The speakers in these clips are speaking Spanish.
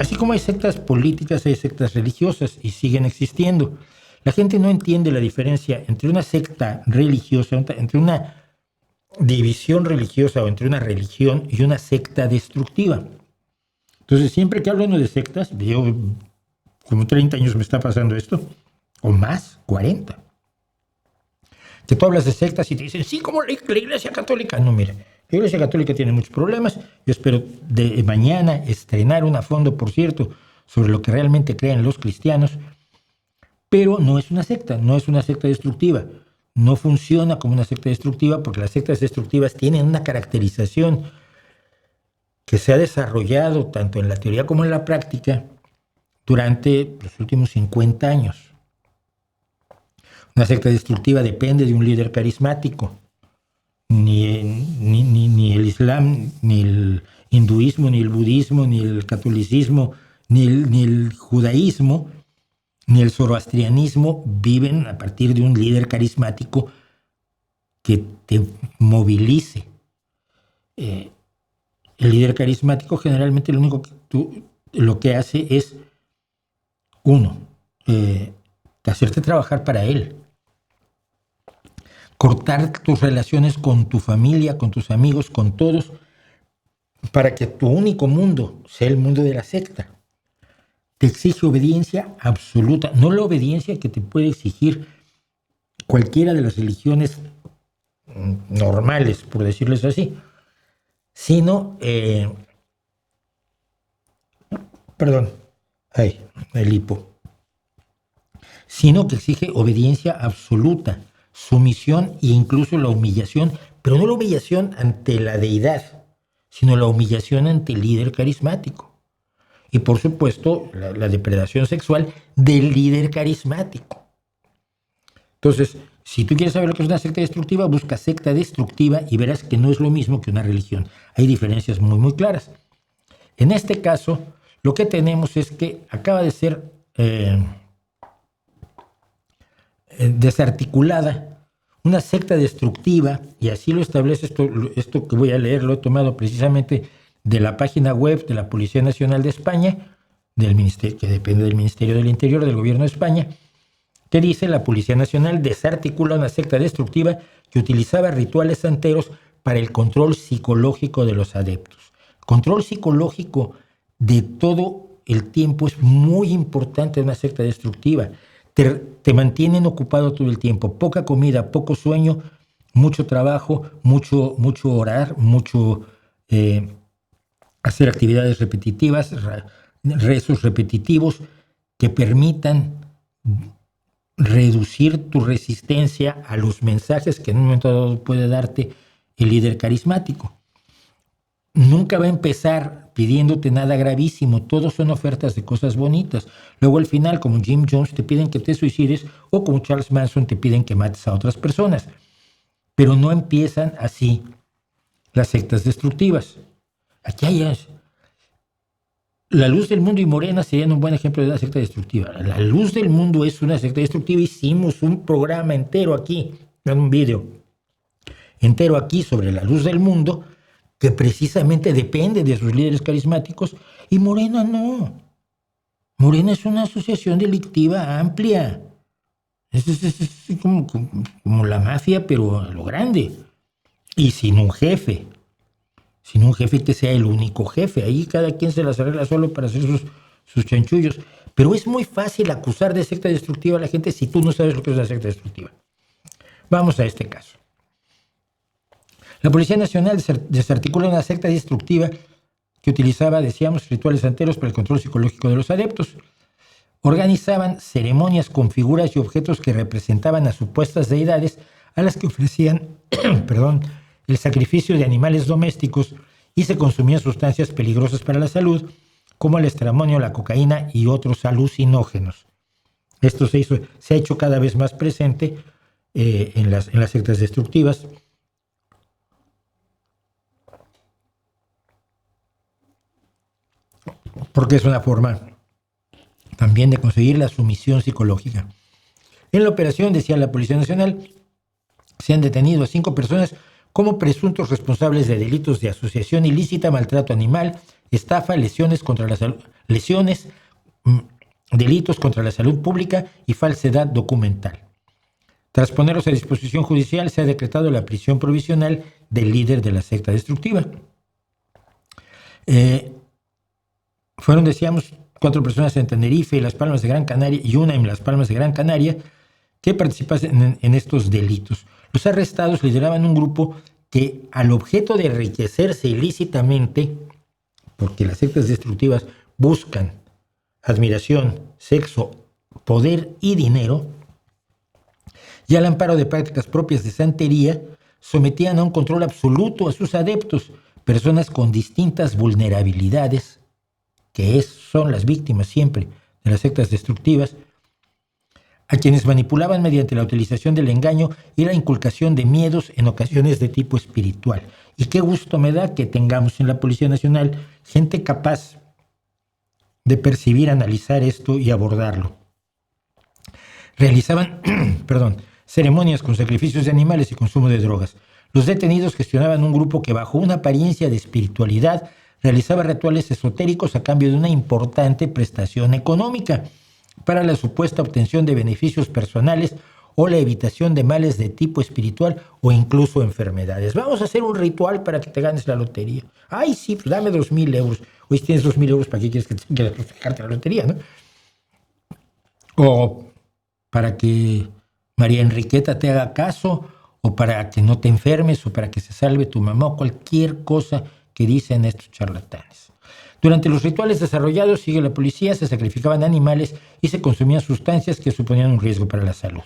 Así como hay sectas políticas, hay sectas religiosas y siguen existiendo. La gente no entiende la diferencia entre una secta religiosa, entre una división religiosa o entre una religión y una secta destructiva. Entonces, siempre que hablo uno de sectas, yo como 30 años me está pasando esto, o más, 40. Que tú hablas de sectas y te dicen, sí, como la Iglesia Católica. No, mira, la Iglesia Católica tiene muchos problemas. Yo espero de mañana estrenar un a fondo, por cierto, sobre lo que realmente creen los cristianos. Pero no es una secta, no es una secta destructiva. No funciona como una secta destructiva porque las sectas destructivas tienen una caracterización que se ha desarrollado tanto en la teoría como en la práctica durante los últimos 50 años. Una secta destructiva depende de un líder carismático. Ni el Islam, ni el hinduismo, ni el budismo, ni el catolicismo, ni el judaísmo, ni el zoroastrianismo viven a partir de un líder carismático que te movilice. El líder carismático generalmente lo que hace es, hacerte trabajar para él. Cortar tus relaciones con tu familia, con tus amigos, con todos, para que tu único mundo sea el mundo de la secta. Te exige obediencia absoluta, no la obediencia que te puede exigir cualquiera de las religiones normales, por decirles así, sino, sino que exige obediencia absoluta, sumisión e incluso la humillación, pero no la humillación ante la deidad, sino la humillación ante el líder carismático. Y por supuesto, la depredación sexual del líder carismático. Entonces, si tú quieres saber lo que es una secta destructiva, busca secta destructiva y verás que no es lo mismo que una religión. Hay diferencias muy, muy claras. En este caso, lo que tenemos es que acaba de ser desarticulada una secta destructiva, y así lo establece esto que voy a leer, lo he tomado precisamente de la página web de la Policía Nacional de España, del ministerio, que depende del Ministerio del Interior del Gobierno de España, que dice: la Policía Nacional desarticula una secta destructiva que utilizaba rituales santeros para el control psicológico de los adeptos. Control psicológico de todo el tiempo es muy importante en una secta destructiva. Te mantienen ocupado todo el tiempo, poca comida, poco sueño, mucho trabajo, mucho orar, mucho hacer actividades repetitivas, rezos repetitivos que permitan reducir tu resistencia a los mensajes que en un momento dado puede darte el líder carismático. Nunca va a empezar pidiéndote nada gravísimo, todos son ofertas de cosas bonitas. Luego al final, como Jim Jones, te piden que te suicides, o como Charles Manson, te piden que mates a otras personas. Pero no empiezan así las sectas destructivas. Aquí hay La Luz del Mundo y Morena serían un buen ejemplo de una secta destructiva. La Luz del Mundo es una secta destructiva. Hicimos un programa entero aquí, un video entero aquí sobre La Luz del Mundo, que precisamente depende de sus líderes carismáticos, y Morena no. Morena es una asociación delictiva amplia. Es como la mafia, pero a lo grande. Y sin un jefe que sea el único jefe. Ahí cada quien se las arregla solo para hacer sus chanchullos. Pero es muy fácil acusar de secta destructiva a la gente si tú no sabes lo que es una secta destructiva. Vamos a este caso. La Policía Nacional desarticula una secta destructiva que utilizaba, decíamos, rituales santeros para el control psicológico de los adeptos. Organizaban ceremonias con figuras y objetos que representaban a supuestas deidades a las que ofrecían el sacrificio de animales domésticos, y se consumían sustancias peligrosas para la salud, como el estramonio, la cocaína y otros alucinógenos. Esto se ha hecho cada vez más presente en las sectas destructivas. Porque es una forma también de conseguir la sumisión psicológica. En la operación, decía la Policía Nacional, se han detenido a 5 personas como presuntos responsables de delitos de asociación ilícita, maltrato animal, estafa, lesiones contra lesiones, delitos contra la salud pública y falsedad documental. Tras ponerlos a disposición judicial, se ha decretado la prisión provisional del líder de la secta destructiva. Fueron, decíamos, 4 personas en Tenerife y Las Palmas de Gran Canaria y una en Las Palmas de Gran Canaria que participaban en estos delitos. Los arrestados lideraban un grupo que, al objeto de enriquecerse ilícitamente, porque las sectas destructivas buscan admiración, sexo, poder y dinero, y al amparo de prácticas propias de santería, sometían a un control absoluto a sus adeptos, personas con distintas vulnerabilidades, que son las víctimas siempre de las sectas destructivas, a quienes manipulaban mediante la utilización del engaño y la inculcación de miedos en ocasiones de tipo espiritual. Y qué gusto me da que tengamos en la Policía Nacional gente capaz de percibir, analizar esto y abordarlo. Realizaban ceremonias con sacrificios de animales y consumo de drogas. Los detenidos gestionaban un grupo que, bajo una apariencia de espiritualidad, realizaba rituales esotéricos a cambio de una importante prestación económica para la supuesta obtención de beneficios personales o la evitación de males de tipo espiritual o incluso enfermedades. Vamos a hacer un ritual para que te ganes la lotería. Ay, sí, pues dame 2,000 euros. Hoy tienes 2,000 euros, ¿para qué quieres que sacarte la lotería, no? O para que María Enriqueta te haga caso, o para que no te enfermes, o para que se salve tu mamá, o cualquier cosa que dicen estos charlatanes. Durante los rituales desarrollados, sigue la policía, se sacrificaban animales y se consumían sustancias que suponían un riesgo para la salud.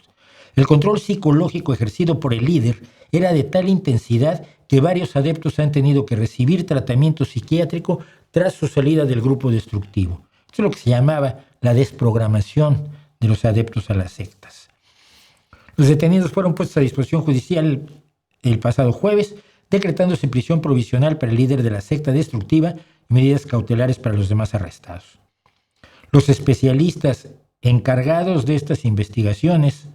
El control psicológico ejercido por el líder era de tal intensidad que varios adeptos han tenido que recibir tratamiento psiquiátrico tras su salida del grupo destructivo. Esto es lo que se llamaba la desprogramación de los adeptos a las sectas. Los detenidos fueron puestos a disposición judicial el pasado jueves, decretándose prisión provisional para el líder de la secta destructiva y medidas cautelares para los demás arrestados. Los especialistas encargados de estas investigaciones,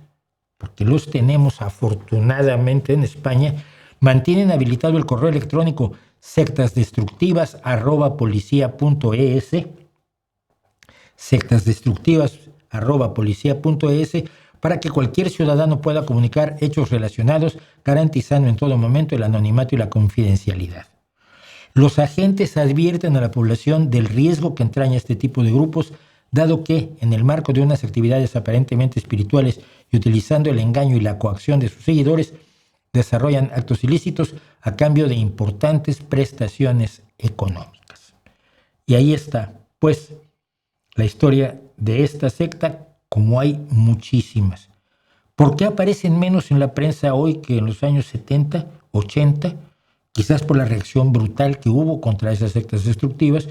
porque los tenemos afortunadamente en España, mantienen habilitado el correo electrónico sectasdestructivas@policia.es, sectasdestructivas@policia.es, para que cualquier ciudadano pueda comunicar hechos relacionados, garantizando en todo momento el anonimato y la confidencialidad. Los agentes advierten a la población del riesgo que entraña este tipo de grupos, dado que, en el marco de unas actividades aparentemente espirituales y utilizando el engaño y la coacción de sus seguidores, desarrollan actos ilícitos a cambio de importantes prestaciones económicas. Y ahí está, pues, la historia de esta secta, como hay muchísimas. ¿Por qué aparecen menos en la prensa hoy que en los años 70, 80? Quizás por la reacción brutal que hubo contra esas sectas destructivas.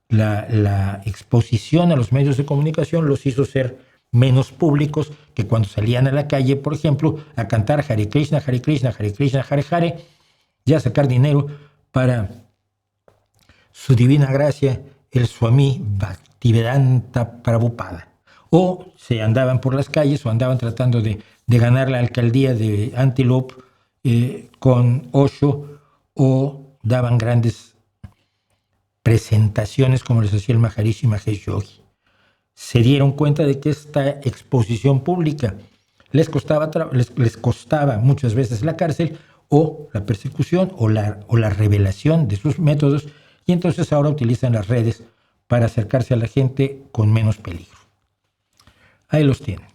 La exposición a los medios de comunicación los hizo ser menos públicos que cuando salían a la calle, por ejemplo, a cantar Hare Krishna, Hare Krishna, Hare Krishna, Hare Hare, y a sacar dinero para su divina gracia, el Swami Bhaktivedanta Prabhupada. O se andaban por las calles o andaban tratando de ganar la alcaldía de Antelope con Osho, o daban grandes presentaciones como les hacía el Maharishi Mahesh Yogi. Se dieron cuenta de que esta exposición pública les costaba muchas veces la cárcel o la persecución o la revelación de sus métodos, y entonces ahora utilizan las redes para acercarse a la gente con menos peligro. Ahí los tienen.